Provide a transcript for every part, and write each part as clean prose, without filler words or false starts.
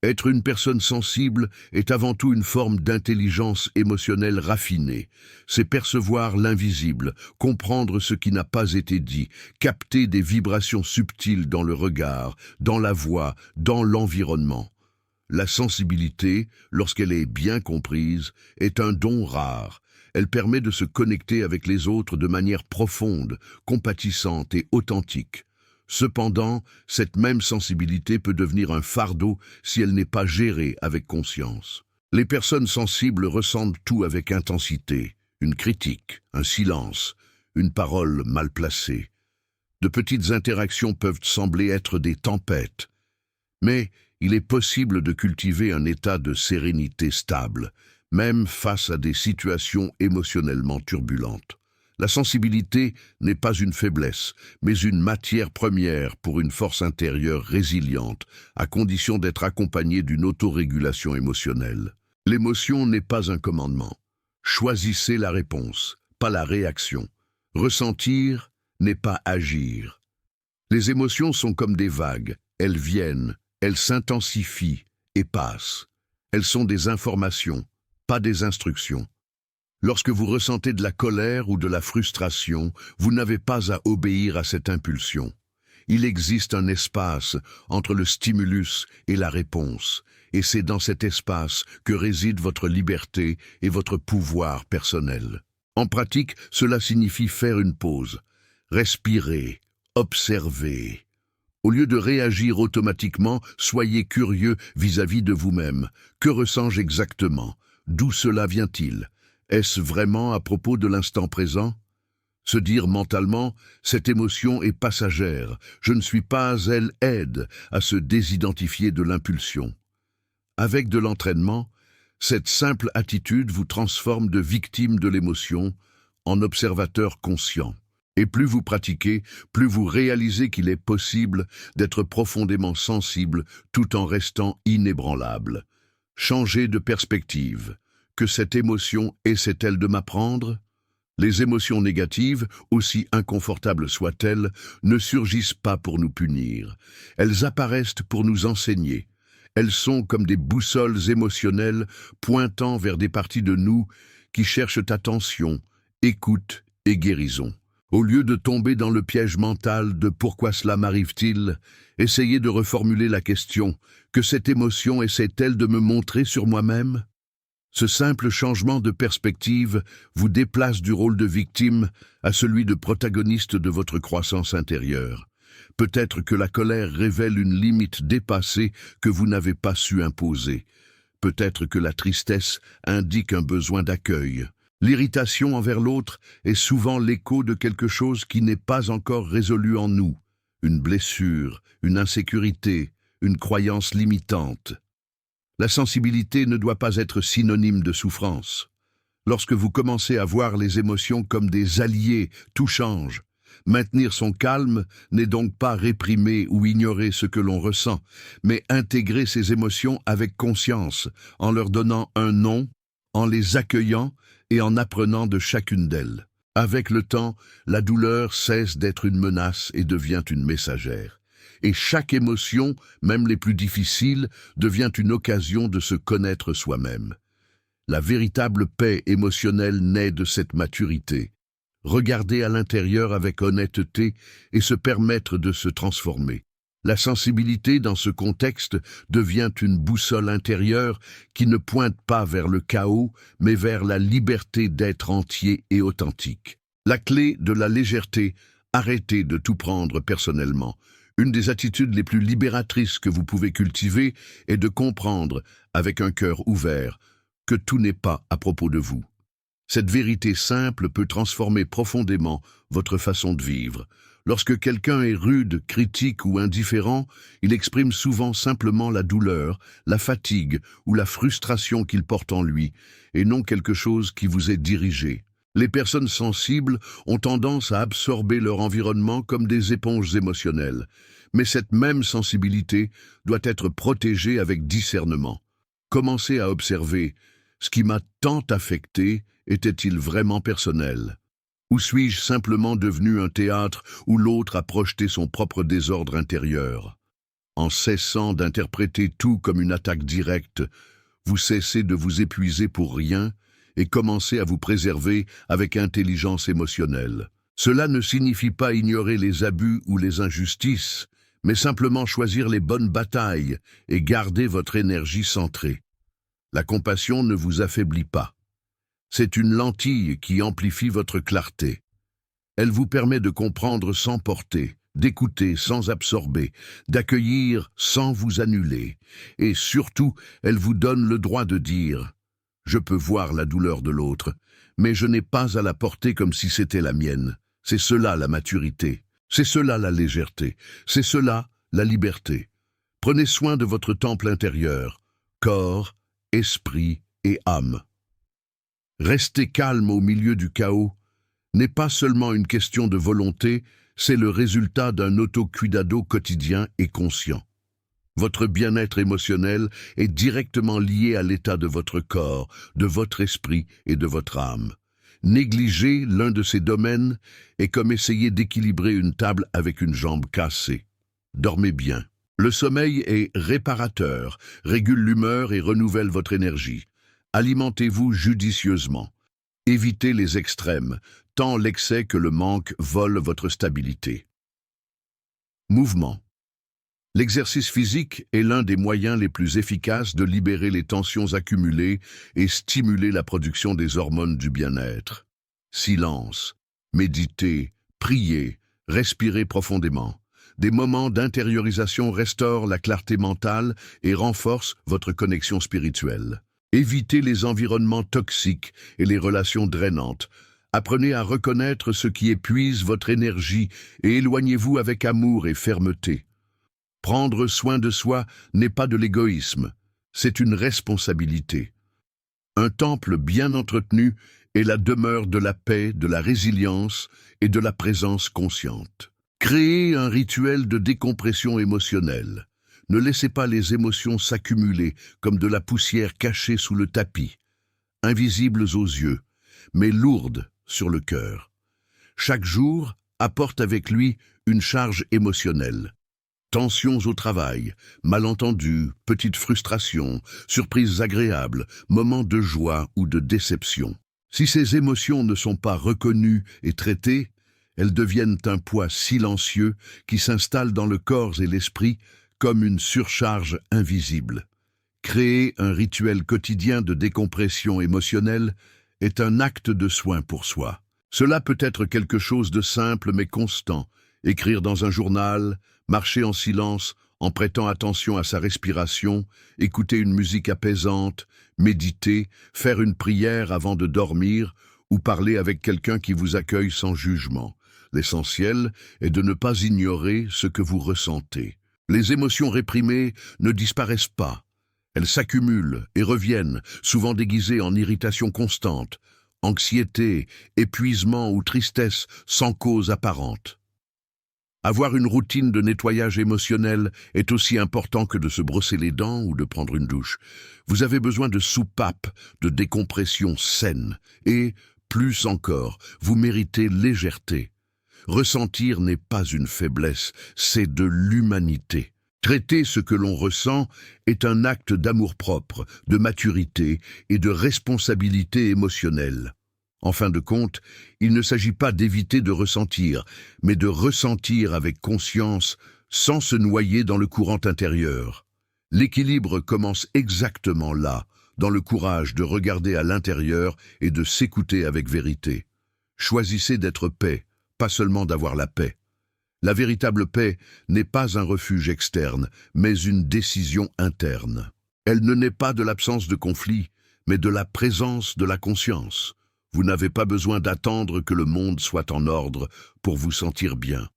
Être une personne sensible est avant tout une forme d'intelligence émotionnelle raffinée. C'est percevoir l'invisible, comprendre ce qui n'a pas été dit, capter des vibrations subtiles dans le regard, dans la voix, dans l'environnement. La sensibilité, lorsqu'elle est bien comprise, est un don rare. Elle permet de se connecter avec les autres de manière profonde, compatissante et authentique. Cependant, cette même sensibilité peut devenir un fardeau si elle n'est pas gérée avec conscience. Les personnes sensibles ressentent tout avec intensité, une critique, un silence, une parole mal placée. De petites interactions peuvent sembler être des tempêtes, mais il est possible de cultiver un état de sérénité stable, même face à des situations émotionnellement turbulentes. La sensibilité n'est pas une faiblesse, mais une matière première pour une force intérieure résiliente, à condition d'être accompagnée d'une autorégulation émotionnelle. L'émotion n'est pas un commandement. Choisissez la réponse, pas la réaction. Ressentir n'est pas agir. Les émotions sont comme des vagues, elles viennent, elles s'intensifient et passent. Elles sont des informations, pas des instructions. Lorsque vous ressentez de la colère ou de la frustration, vous n'avez pas à obéir à cette impulsion. Il existe un espace entre le stimulus et la réponse, et c'est dans cet espace que réside votre liberté et votre pouvoir personnel. En pratique, cela signifie faire une pause, respirer, observer. Au lieu de réagir automatiquement, soyez curieux vis-à-vis de vous-même. Que ressens-je exactement? D'où cela vient-il? Est-ce vraiment à propos de l'instant présent? Se dire mentalement, cette émotion est passagère, je ne suis pas, elle aide à se désidentifier de l'impulsion. Avec de l'entraînement, cette simple attitude vous transforme de victime de l'émotion en observateur conscient. Et plus vous pratiquez, plus vous réalisez qu'il est possible d'être profondément sensible tout en restant inébranlable. Changez de perspective. Que cette émotion essaie-t-elle de m'apprendre? Les émotions négatives, aussi inconfortables soient-elles, ne surgissent pas pour nous punir. Elles apparaissent pour nous enseigner. Elles sont comme des boussoles émotionnelles pointant vers des parties de nous qui cherchent attention, écoute et guérison. Au lieu de tomber dans le piège mental de pourquoi cela m'arrive-t-il, essayez de reformuler la question. Que cette émotion essaie-t-elle de me montrer sur moi-même? Ce simple changement de perspective vous déplace du rôle de victime à celui de protagoniste de votre croissance intérieure. Peut-être que la colère révèle une limite dépassée que vous n'avez pas su imposer. Peut-être que la tristesse indique un besoin d'accueil. L'irritation envers l'autre est souvent l'écho de quelque chose qui n'est pas encore résolu en nous. Une blessure, une insécurité, une croyance limitante. La sensibilité ne doit pas être synonyme de souffrance. Lorsque vous commencez à voir les émotions comme des alliés, tout change. Maintenir son calme n'est donc pas réprimer ou ignorer ce que l'on ressent, mais intégrer ces émotions avec conscience, en leur donnant un nom, en les accueillant et en apprenant de chacune d'elles. Avec le temps, la douleur cesse d'être une menace et devient une messagère. Et chaque émotion, même les plus difficiles, devient une occasion de se connaître soi-même. La véritable paix émotionnelle naît de cette maturité. Regarder à l'intérieur avec honnêteté et se permettre de se transformer. La sensibilité dans ce contexte devient une boussole intérieure qui ne pointe pas vers le chaos, mais vers la liberté d'être entier et authentique. La clé de la légèreté, arrêtez de tout prendre personnellement. Une des attitudes les plus libératrices que vous pouvez cultiver est de comprendre, avec un cœur ouvert, que tout n'est pas à propos de vous. Cette vérité simple peut transformer profondément votre façon de vivre. Lorsque quelqu'un est rude, critique ou indifférent, il exprime souvent simplement la douleur, la fatigue ou la frustration qu'il porte en lui, et non quelque chose qui vous est dirigé. Les personnes sensibles ont tendance à absorber leur environnement comme des éponges émotionnelles, mais cette même sensibilité doit être protégée avec discernement. Commencez à observer « ce qui m'a tant affecté, était-il vraiment personnel ?» Ou suis-je simplement devenu un théâtre où l'autre a projeté son propre désordre intérieur? En cessant d'interpréter tout comme une attaque directe, vous cessez de vous épuiser pour rien et commencez à vous préserver avec intelligence émotionnelle. Cela ne signifie pas ignorer les abus ou les injustices, mais simplement choisir les bonnes batailles et garder votre énergie centrée. La compassion ne vous affaiblit pas. C'est une lentille qui amplifie votre clarté. Elle vous permet de comprendre sans porter, d'écouter sans absorber, d'accueillir sans vous annuler. Et surtout, elle vous donne le droit de dire « Je peux voir la douleur de l'autre, mais je n'ai pas à la porter comme si c'était la mienne. » C'est cela la maturité, c'est cela la légèreté, c'est cela la liberté. Prenez soin de votre temple intérieur, corps, esprit et âme. Rester calme au milieu du chaos n'est pas seulement une question de volonté, c'est le résultat d'un autocuidado quotidien et conscient. Votre bien-être émotionnel est directement lié à l'état de votre corps, de votre esprit et de votre âme. Négliger l'un de ces domaines est comme essayer d'équilibrer une table avec une jambe cassée. Dormez bien. Le sommeil est réparateur, régule l'humeur et renouvelle votre énergie. Alimentez-vous judicieusement. Évitez les extrêmes, tant l'excès que le manque volent votre stabilité. Mouvement. L'exercice physique est l'un des moyens les plus efficaces de libérer les tensions accumulées et stimuler la production des hormones du bien-être. Silence, méditez, priez, respirez profondément. Des moments d'intériorisation restaurent la clarté mentale et renforcent votre connexion spirituelle. Évitez les environnements toxiques et les relations drainantes. Apprenez à reconnaître ce qui épuise votre énergie et éloignez-vous avec amour et fermeté. Prendre soin de soi n'est pas de l'égoïsme, c'est une responsabilité. Un temple bien entretenu est la demeure de la paix, de la résilience et de la présence consciente. Créez un rituel de décompression émotionnelle. Ne laissez pas les émotions s'accumuler comme de la poussière cachée sous le tapis, invisibles aux yeux, mais lourdes sur le cœur. Chaque jour apporte avec lui une charge émotionnelle. Tensions au travail, malentendus, petites frustrations, surprises agréables, moments de joie ou de déception. Si ces émotions ne sont pas reconnues et traitées, elles deviennent un poids silencieux qui s'installe dans le corps et l'esprit comme une surcharge invisible. Créer un rituel quotidien de décompression émotionnelle est un acte de soin pour soi. Cela peut être quelque chose de simple mais constant. Écrire dans un journal, marcher en silence en prêtant attention à sa respiration, écouter une musique apaisante, méditer, faire une prière avant de dormir ou parler avec quelqu'un qui vous accueille sans jugement. L'essentiel est de ne pas ignorer ce que vous ressentez. Les émotions réprimées ne disparaissent pas. Elles s'accumulent et reviennent, souvent déguisées en irritation constante, anxiété, épuisement ou tristesse sans cause apparente. Avoir une routine de nettoyage émotionnel est aussi important que de se brosser les dents ou de prendre une douche. Vous avez besoin de soupapes, de décompression saine et, plus encore, vous méritez légèreté. Ressentir n'est pas une faiblesse, c'est de l'humanité. Traiter ce que l'on ressent est un acte d'amour-propre, de maturité et de responsabilité émotionnelle. En fin de compte, il ne s'agit pas d'éviter de ressentir, mais de ressentir avec conscience sans se noyer dans le courant intérieur. L'équilibre commence exactement là, dans le courage de regarder à l'intérieur et de s'écouter avec vérité. Choisissez d'être paix, pas seulement d'avoir la paix. La véritable paix n'est pas un refuge externe, mais une décision interne. Elle ne naît pas de l'absence de conflit, mais de la présence de la conscience. Vous n'avez pas besoin d'attendre que le monde soit en ordre pour vous sentir bien.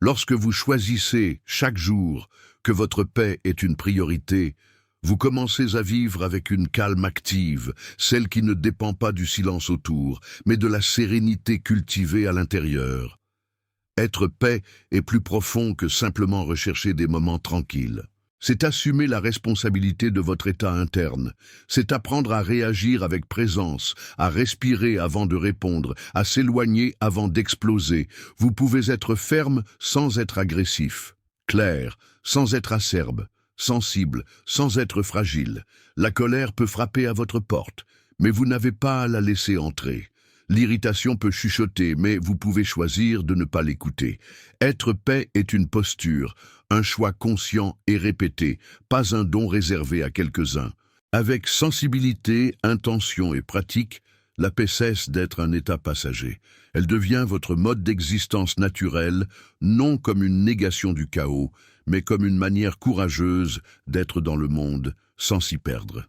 Lorsque vous choisissez chaque jour que votre paix est une priorité, vous commencez à vivre avec une calme active, celle qui ne dépend pas du silence autour, mais de la sérénité cultivée à l'intérieur. Être paix est plus profond que simplement rechercher des moments tranquilles. C'est assumer la responsabilité de votre état interne. C'est apprendre à réagir avec présence, à respirer avant de répondre, à s'éloigner avant d'exploser. Vous pouvez être ferme sans être agressif, clair sans être acerbe, sensible, sans être fragile. La colère peut frapper à votre porte, mais vous n'avez pas à la laisser entrer. L'irritation peut chuchoter, mais vous pouvez choisir de ne pas l'écouter. Être paix est une posture, un choix conscient et répété, pas un don réservé à quelques-uns. Avec sensibilité, intention et pratique, la paix cesse d'être un état passager. Elle devient votre mode d'existence naturel, non comme une négation du chaos, mais comme une manière courageuse d'être dans le monde sans s'y perdre.